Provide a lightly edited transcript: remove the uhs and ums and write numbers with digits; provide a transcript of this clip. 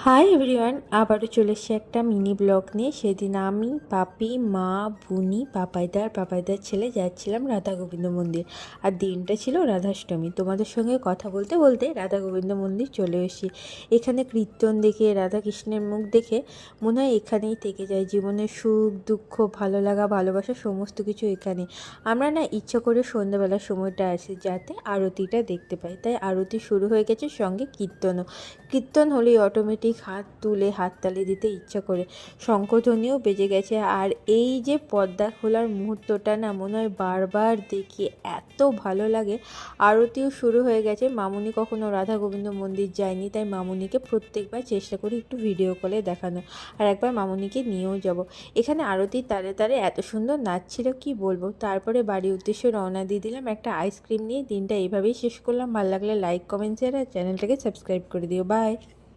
Hi everyone, আবারও চলে এসেছি একটা মিনি ব্লগ নিয়ে। সেদিন আমি, পাপি, মা, বুনি, পাপাইদার ছেলে যাচ্ছিলাম রাধা গোবিন্দ মন্দির। আর দিনটা ছিল রাধাষ্টমী। তোমাদের সঙ্গে কথা বলতে বলতে রাধা গোবিন্দ মন্দির চলে এসেছি। এখানে কীর্তন দেখে, রাধাকৃষ্ণের মুখ দেখে মনে হয় এখানেই থেকে যায়। জীবনের সুখ দুঃখ, ভালো লাগা, ভালোবাসা সমস্ত কিছু এখানে। আমরা না ইচ্ছা করে সন্ধ্যাবেলার সময়টা আসি যাতে আরতিটা দেখতে পাই। তাই আরতি শুরু হয়ে গেছে, সঙ্গে কীর্তনও। কীর্তন হলেই অটোমেটিক হাত তুলে হাততালি দিতে ইচ্ছা করে। শঙ্খধ্বনিও বেজে গেছে। আর এই যে পর্দা খোলার মুহূর্তটা না মনে হয় বারবার দেখি, এত ভালো লাগে। আরতিও শুরু হয়ে গেছে। মামুনি কখনো রাধা গোবিন্দ মন্দির যায়নি, তাই মামুনিকে প্রত্যেকবার চেষ্টা করি একটু ভিডিও কলে দেখানো। আর একবার মামুনিকে নিয়েও যাব। এখানে আরতির তারে তারে এত সুন্দর নাচছিল কি বলবো। তারপরে বাড়ির উদ্দেশ্যে রওনা দিয়ে দিলাম একটা আইসক্রিম নিয়ে। দিনটা এইভাবেই শেষ করলাম। ভালো লাগলে লাইক, কমেন্ট, শেয়ার আর চ্যানেলটাকে সাবস্ক্রাইব করে দিও। বাই।